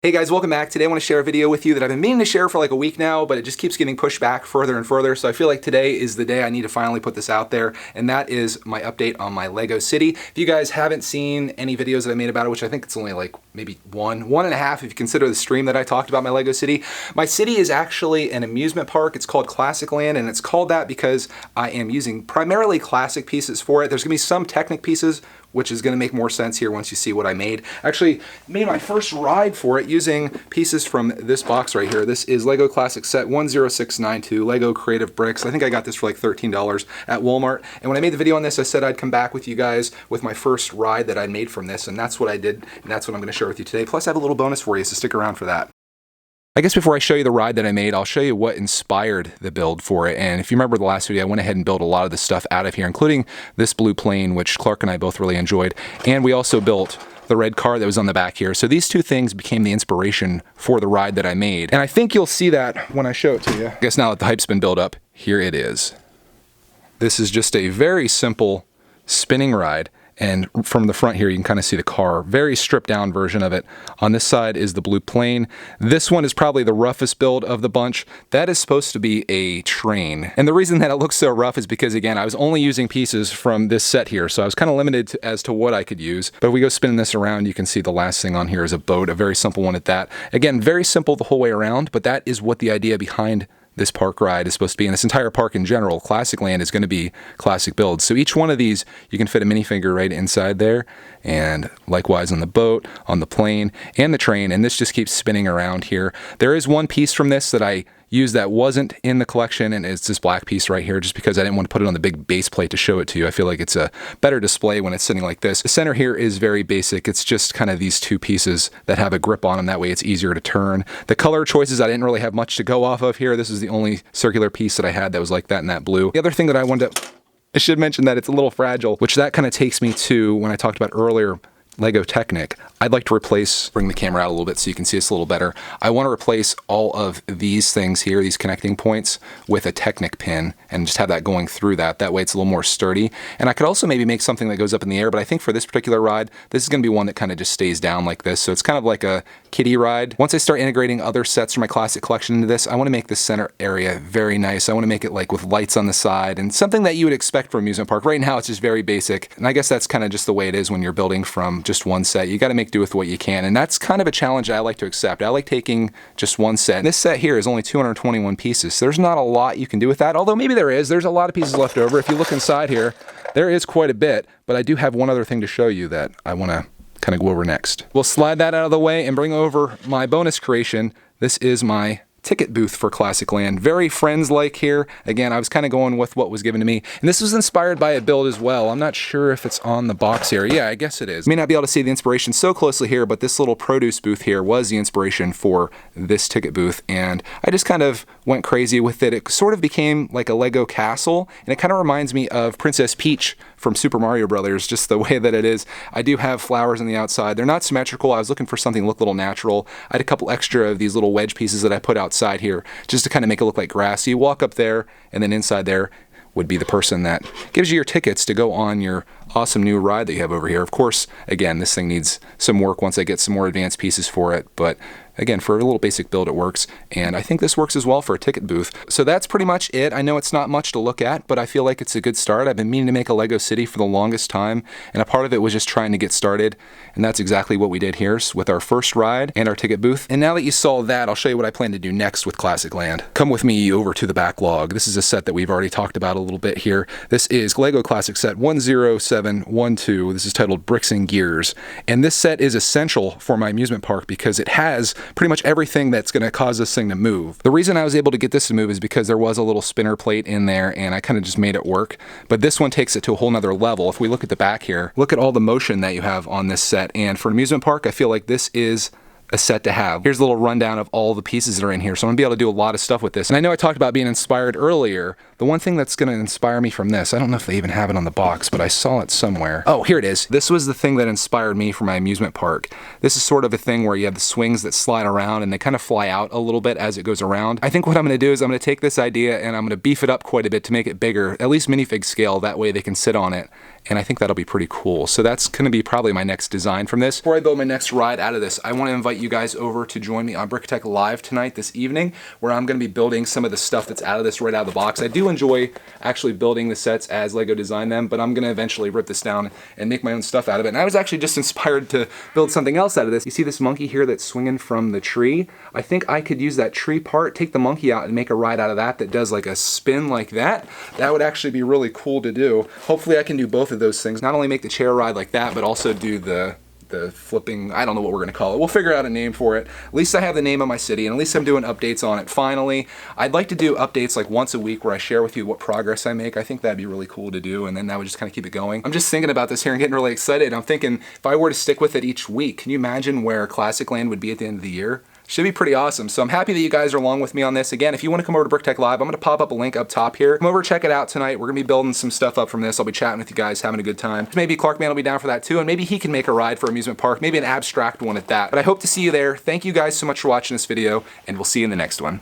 Hey guys, welcome back. Today I want to share a video with you that I've been meaning to share for like a week now, but it just keeps getting pushed back further and further. So I feel like today is the day I need to finally put this out there, and that is my update on my Lego city. If you guys haven't seen any videos that I made about it, which I think it's only like maybe one and a half if you consider the stream that I talked about my Lego city. My city is actually an amusement park. It's called Classic Land, and it's called that because I am using primarily classic pieces for it. There's gonna be some Technic pieces, which is going to make more sense here once you see what I made. Actually, made my first ride for it using pieces from this box right here. This is Lego Classic Set 10692, Lego Creative Bricks. I think I got this for like $13 at Walmart. And when I made the video on this, I said I'd come back with you guys with my first ride that I made from this, and that's what I did, and that's what I'm going to share with you today. Plus, I have a little bonus for you, so stick around for that. I guess before I show you the ride that I made, I'll show you what inspired the build for it. And if you remember the last video, I went ahead and built a lot of the stuff out of here, including this blue plane, which Clark and I both really enjoyed. And we also built the red car that was on the back here. So these two things became the inspiration for the ride that I made. And I think you'll see that when I show it to you. I guess now that the hype's been built up, here it is. This is just a very simple spinning ride. And from the front here, you can kind of see the car. Very stripped down version of it. On this side is the blue plane. This one is probably the roughest build of the bunch. That is supposed to be a train. And the reason that it looks so rough is because, again, I was only using pieces from this set here. So I was kind of limited as to what I could use. But if we go spinning this around, you can see the last thing on here is a boat, a very simple one at that. Again, very simple the whole way around, but that is what the idea behind this park ride is supposed to be, and this entire park in general. Classic Land is going to be classic builds. So each one of these, you can fit a minifigure right inside there, and likewise on the boat, on the plane, and the train, and this just keeps spinning around here. There is one piece from this that I used that wasn't in the collection, and it's this black piece right here, just because I didn't want to put it on the big base plate to show it to you. I feel like it's a better display when it's sitting like this. The center here is very basic. It's just kind of these two pieces that have a grip on them. That way it's easier to turn. The color choices, I didn't really have much to go off of here. This is the only circular piece that I had that was like that in that blue. The other thing that I should mention that it's a little fragile, which that kind of takes me to when I talked about earlier, Lego Technic. I'd like to bring the camera out a little bit so you can see this a little better. I want to replace all of these things here, these connecting points, with a Technic pin and just have that going through that. That way it's a little more sturdy. And I could also maybe make something that goes up in the air, but I think for this particular ride, this is going to be one that kind of just stays down like this. So it's kind of like a kiddie ride. Once I start integrating other sets from my classic collection into this, I want to make this center area very nice. I want to make it like with lights on the side and something that you would expect from an amusement park. Right now it's just very basic. And I guess that's kind of just the way it is when you're building from just one set. You got to make do with what you can, and that's kind of a challenge I like to accept. I like taking just one set. This set here is only 221 pieces, so there's not a lot you can do with that, although maybe there is. There's a lot of pieces left over. If you look inside here, there is quite a bit, but I do have one other thing to show you that I want to kind of go over next. We'll slide that out of the way and bring over my bonus creation. This is my ticket booth for Classic Land. Very Friends-like here. Again, I was kind of going with what was given to me. And this was inspired by a build as well. I'm not sure if it's on the box here. Yeah, I guess it is. You may not be able to see the inspiration so closely here, but this little produce booth here was the inspiration for this ticket booth. And I just kind of went crazy with it. It sort of became like a Lego castle. And it kind of reminds me of Princess Peach from Super Mario Brothers, just the way that it is. I do have flowers on the outside. They're not symmetrical. I was looking for something to look a little natural. I had a couple extra of these little wedge pieces that I put outside here just to kind of make it look like grass. So you walk up there, and then inside there would be the person that gives you your tickets to go on your awesome new ride that you have over here. Of course, again, this thing needs some work once I get some more advanced pieces for it, but again, for a little basic build, it works, and I think this works as well for a ticket booth. So that's pretty much it. I know it's not much to look at, but I feel like it's a good start. I've been meaning to make a Lego city for the longest time, and a part of it was just trying to get started, and that's exactly what we did here with our first ride and our ticket booth. And now that you saw that, I'll show you what I plan to do next with Classic Land. Come with me over to the backlog. This is a set that we've already talked about a little bit here. This is Lego Classic Set 10712. This is titled Bricks and Gears, and this set is essential for my amusement park because it has pretty much everything that's going to cause this thing to move. The reason I was able to get this to move is because there was a little spinner plate in there, and I kind of just made it work. But this one takes it to a whole nother level. If we look at the back here, look at all the motion that you have on this set, and for an amusement park, I feel like this is a set to have. Here's a little rundown of all the pieces that are in here. So I'm gonna be able to do a lot of stuff with this. And I know I talked about being inspired earlier The one thing that's going to inspire me from this, I don't know if they even have it on the box, but I saw it somewhere. Oh, here it is. This was the thing that inspired me for my amusement park. This is sort of a thing where you have the swings that slide around and they kind of fly out a little bit as it goes around. I think what I'm going to do is I'm going to take this idea and I'm going to beef it up quite a bit to make it bigger, at least minifig scale, that way they can sit on it. And I think that'll be pretty cool. So that's going to be probably my next design from this. Before I build my next ride out of this, I want to invite you guys over to join me on brickitect Live tonight, this evening, where I'm going to be building some of the stuff that's out of this right out of the box. I do enjoy actually building the sets as LEGO designed them, but I'm going to eventually rip this down and make my own stuff out of it. And I was actually just inspired to build something else out of this. You see this monkey here that's swinging from the tree? I think I could use that tree part, take the monkey out and make a ride out of that that does like a spin like that. That would actually be really cool to do. Hopefully I can do both of those things. Not only make the chair ride like that, but also do the flipping, I don't know what we're going to call it. We'll figure out a name for it. At least I have the name of my city, and at least I'm doing updates on it finally. I'd like to do updates like once a week where I share with you what progress I make. I think that'd be really cool to do, and then that would just kind of keep it going. I'm just thinking about this here and getting really excited. I'm thinking if I were to stick with it each week, can you imagine where Classic Land would be at the end of the year? Should be pretty awesome. So I'm happy that you guys are along with me on this. Again, if you want to come over to brickitect Live, I'm going to pop up a link up top here. Come over, check it out tonight. We're going to be building some stuff up from this. I'll be chatting with you guys, having a good time. Maybe Clark Man will be down for that too, and maybe he can make a ride for amusement park, maybe an abstract one at that. But I hope to see you there. Thank you guys so much for watching this video, and we'll see you in the next one.